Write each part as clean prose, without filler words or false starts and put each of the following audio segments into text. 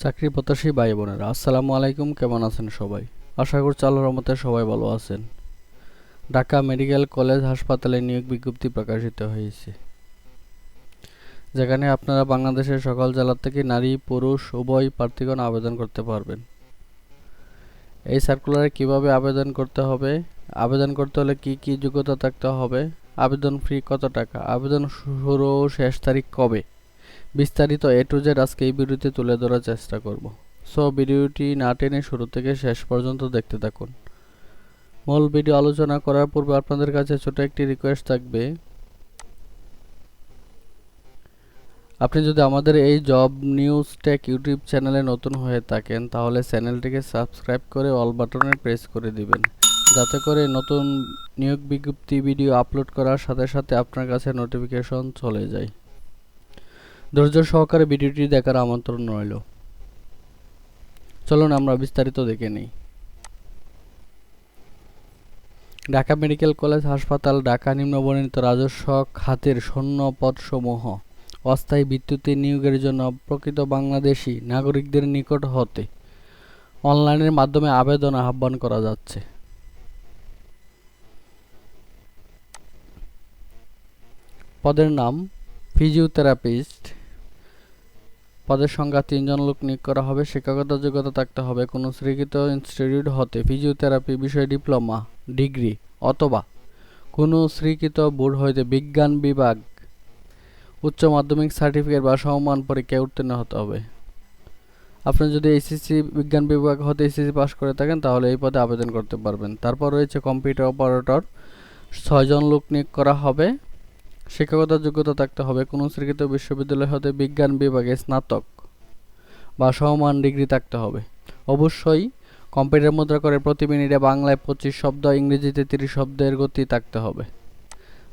চাকরি প্রত্যাশী ভাই বোনেরা, আসসালামু আলাইকুম। কেমন আছেন সবাই? আশা করছি আল্লাহর রহমতে সবাই ভালো আছেন। ঢাকা মেডিকেল কলেজ হাসপাতালে নিয়োগ বিজ্ঞপ্তি প্রকাশিত হয়েছে, যেখানে আপনারা বাংলাদেশের সকল জেলা থেকে নারী পুরুষ উভয় প্রার্থীগণ আবেদন করতে পারবেন। এই সার্কুলারে কিভাবে আবেদন করতে হবে, আবেদন করতে হলে কি কি যোগ্যতা থাকতে হবে, আবেদন ফি কত টাকা, আবেদন শুরু ও শেষ তারিখ কবে, বিস্তারিত এ টু জেড আজকে এই ভিডিওতে তুলে ধরার চেষ্টা করব। সো ভিডিওটি না টেনে শুরু থেকে শেষ পর্যন্ত দেখতে থাকুন। মূল ভিডিও আলোচনা করার পূর্বে আপনাদের কাছে ছোট একটি রিকোয়েস্ট থাকবে, আপনি যদি আমাদের এই জব নিউজ টেক ইউটিউব চ্যানেলে নতুন হয়ে থাকেন তাহলে চ্যানেলটিকে সাবস্ক্রাইব করে অল বাটনে প্রেস করে দিবেন, যাতে করে নতুন নিয়োগ বিজ্ঞপ্তি ভিডিও আপলোড করার সাথে সাথে আপনার কাছে নোটিফিকেশন চলে যায়। ধৈর্য সহকারে ভিডিওটি দেখার আমন্ত্রণ রইল। চলুন আমরা বিস্তারিত দেখে নিই। ঢাকা মেডিকেল কলেজ হাসপাতাল ঢাকা নিম্নবর্ণিত রাজস্ব খাতের শূন্য পদসমূহ অস্থায়ী ভিত্তিতে নিয়োগের জন্য প্রকৃত বাংলাদেশি নাগরিকদের নিকট হতে অনলাইনের মাধ্যমে আবেদন আহ্বান করা যাচ্ছে। পদের নাম ফিজিওথেরাপিস্ট। পদের সংখ্যা 3 জন লোক নিয়োগ করা হবে। শিক্ষাগত যোগ্যতা থাকতে হবে কোনো স্বীকৃত ইনস্টিটিউট হতে ফিজিওথেরাপি বিষয়ে ডিপ্লোমা ডিগ্রি অথবা কোনো স্বীকৃত বোর্ড হইতে বিজ্ঞান বিভাগ উচ্চ মাধ্যমিক সার্টিফিকেট বা সমমান পরীক্ষায় উত্তীর্ণ হতে হবে। আপনি যদি এইচএসসি বিজ্ঞান বিভাগ হতে এইচএসসি পাস করে থাকেন তাহলে এই পদে আবেদন করতে পারবেন। তারপর রয়েছে কম্পিউটার অপারেটর, 6 জন লোক নিয়োগ করা হবে। শিক্ষাগত যোগ্যতা থাকতে হবে কোনো স্বীকৃত বিশ্ববিদ্যালয় হতে বিজ্ঞান বিভাগে স্নাতক বা সমমান ডিগ্রি থাকতে হবে। অবশ্যই কম্পিউটার মুদ্রা করে প্রতি মিনিটে বাংলায় 25 শব্দ, ইংরেজিতে 30 শব্দের গতি থাকতে হবে।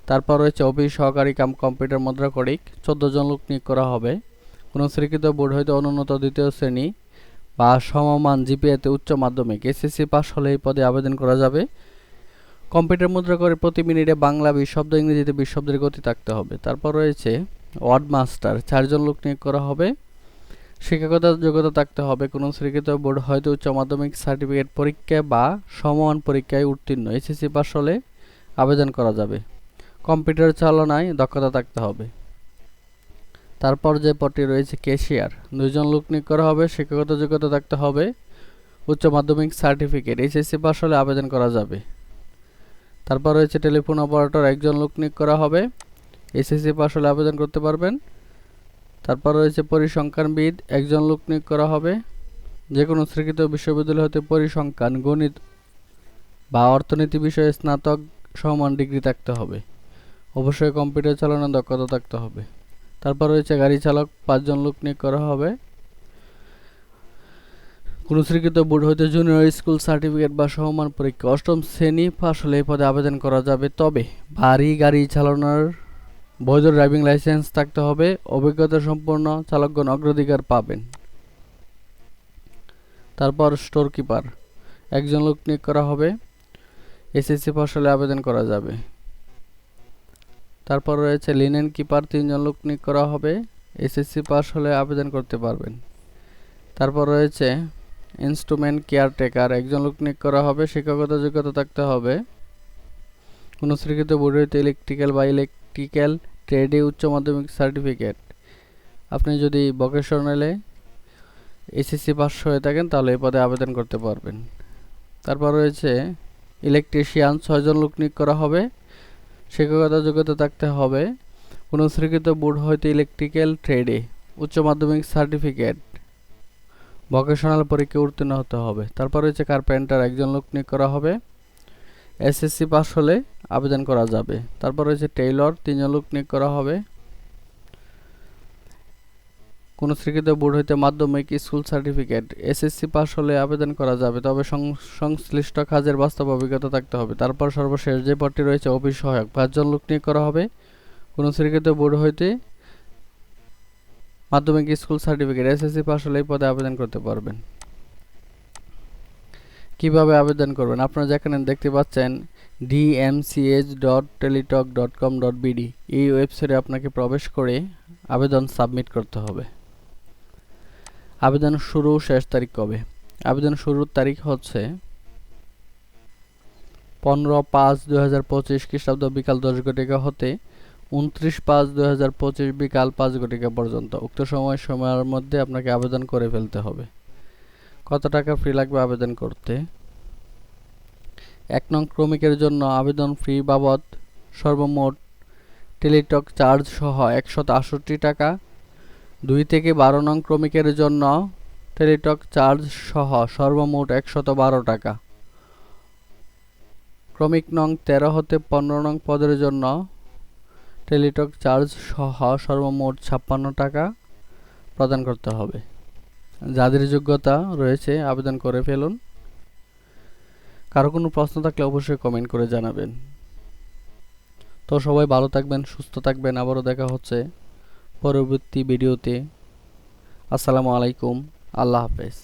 তারপর রয়েছে অফিস সহকারী কাম কম্পিউটার মুদ্রা করিক, 14 জন লোক নিয়োগ করা হবে। কোনো স্বীকৃত বোর্ড হইতে অনুন্নত দ্বিতীয় শ্রেণী বা সমমান জিপিএতে উচ্চ মাধ্যমিক এসএসসি পাস হলে এই পদে আবেদন করা যাবে। কম্পিউটার মুদ্রা করে প্রতি মিনিটে বাংলা 20 শব্দ, ইংরেজিতে 20 শব্দের গতি থাকতে হবে। তারপর রয়েছে ওয়ার্ড মাস্টার, 4 জন লোক নিয়োগ করা হবে। শিক্ষাগত যোগ্যতা থাকতে হবে কোনো স্বীকৃত বোর্ড হয়তো উচ্চ মাধ্যমিক সার্টিফিকেট পরীক্ষা বা সমমান পরীক্ষায় উত্তীর্ণ এসএসসি পাস হলে আবেদন করা যাবে। কম্পিউটার চালনায় দক্ষতা থাকতে হবে। তারপর যে পদটি রয়েছে ক্যাশিয়ার, 2 জন লোক নিয়োগ করা হবে। শিক্ষাগত যোগ্যতা থাকতে হবে উচ্চ মাধ্যমিক সার্টিফিকেট এসএসসি পাস হলে আবেদন করা যাবে। তারপর রয়েছে টেলিফোন অপারেটর, 1 জন লোক নিয়োগ করা হবে। এসএসসি পাস হলে আবেদন করতে পারবেন। তারপর রয়েছে পরিসংখ্যানবিদ, 1 জন লোক নিয়োগ করা হবে। যে কোনো স্বীকৃত বিশ্ববিদ্যালয় হতে পরিসংখ্যান, গণিত বা অর্থনীতি বিষয়ে স্নাতক সমান ডিগ্রি থাকতে হবে। অবশ্যই কম্পিউটার চালানোর দক্ষতা থাকতে হবে। তারপর রয়েছে গাড়ি চালক, 5 জন লোক নিয়োগ করা হবে। কোনো স্বীকৃত বোর্ড হইতে জুনিয়র স্কুল সার্টিফিকেট বা সমমান পরীক্ষা 8ম শ্রেণী পাস হলে এই পদে আবেদন করা যাবে। তবে ভারী গাড়ি চালানোর বৈধ ড্রাইভিং লাইসেন্স থাকতে হবে। অভিজ্ঞতা সম্পন্ন চালকগণ অগ্রাধিকার পাবেন। তারপর স্টোর কিপার, 1 জন লোক নিয়োগ করা হবে। এসএসসি পাস হলে আবেদন করা যাবে। তারপর রয়েছে লিনেন কিপার, 3 জন লোক নিয়োগ করা হবে। এসএসসি পাস হলে আবেদন করতে পারবেন। তারপর রয়েছে ইনস্ট্রুমেন্ট কেয়ারটেকার, 1 জন লোক নিয়োগ করা হবে। শিক্ষাগত যোগ্যতা থাকতে হবে কোনো স্বীকৃত বোর্ড হইতে ইলেকট্রিক্যাল বা ইলেকট্রিক্যাল ট্রেডে উচ্চ মাধ্যমিক সার্টিফিকেট। আপনি যদি ভোকেশনালে এসএসসি পাস হয়ে থাকেন তাহলে এই পদে আবেদন করতে পারবেন। তারপর রয়েছে ইলেকট্রিশিয়ান, 6 জন লোক নিয়োগ করা হবে। শিক্ষাগত যোগ্যতা থাকতে হবে কোনো স্বীকৃত বোর্ড হইতে ইলেকট্রিক্যাল ট্রেডে উচ্চ মাধ্যমিক সার্টিফিকেট, ভোকেশনাল পরীক্ষায় উত্তীর্ণ হতে হবে। তারপর রয়েছে কার্পেন্টার, 1 জন লোক নিয়োগ করা হবে। এসএসসি পাস হলে আবেদন করা যাবে। তারপর রয়েছে টেইলর, 3 জন লোক নিয়োগ করা হবে। কোনো স্বীকৃত বোর্ড হইতে মাধ্যমিক স্কুল সার্টিফিকেট এসএসসি পাস হলে আবেদন করা যাবে, তবে সংশ্লিষ্ট কাজের বাস্তব অভিজ্ঞতা থাকতে হবে। তারপর সর্বশেষ যে পদটি রয়েছে অফিস সহায়ক, 5 জন লোক নিয়োগ করা হবে। কোনো স্বীকৃত বোর্ড হইতে মাধ্যমিক স্কুল সার্টিফিকেট এসএসসি পাস হলে এই পদে আবেদন করতে পারবেন। কিভাবে আবেদন করবেন? আপনারা যেখানে দেখতে পাচ্ছেন dmch.teletalk.com.bd, এই ওয়েবসাইটে আপনাকে প্রবেশ করে আবেদন সাবমিট করতে হবে। আবেদন শুরু শেষ তারিখ কবে? আবেদন শুরুর তারিখ হচ্ছে 15/5/2025 খ্রিস্টাব্দ বিকাল 10 ঘটিকা হতে 29/5/2025 বিকাল 5 ঘটিকা পর্যন্ত। উক্ত সময়ের মধ্যে আপনাকে আবেদন করে ফেলতে হবে। কত টাকা ফি লাগবে আবেদন করতে? 1 নং ক্রমিকের জন্য আবেদন ফি বাবদ সর্বমোট টেলিটক চার্জ সহ 168 টাকা। 2 থেকে 12 নং ক্রমিকের জন্য টেলিটক চার্জ সহ সর্বমোট 112 টাকা। ক্রমিক নং 13 হতে 15 নং পদের জন্য টেলিটক চার্জ সহ সর্বমোট 56 টাকা প্রদান করতে হবে। যাদের যোগ্যতা রয়েছে আবেদন করে ফেলুন। কারো কোনো প্রশ্ন থাকলে অবশ্যই কমেন্ট করে জানাবেন। তো সবাই ভালো থাকবেন, সুস্থ থাকবেন। আবারও দেখা হচ্ছে পরবর্তী ভিডিওতে। আসসালামু আলাইকুম, আল্লাহ হাফেজ।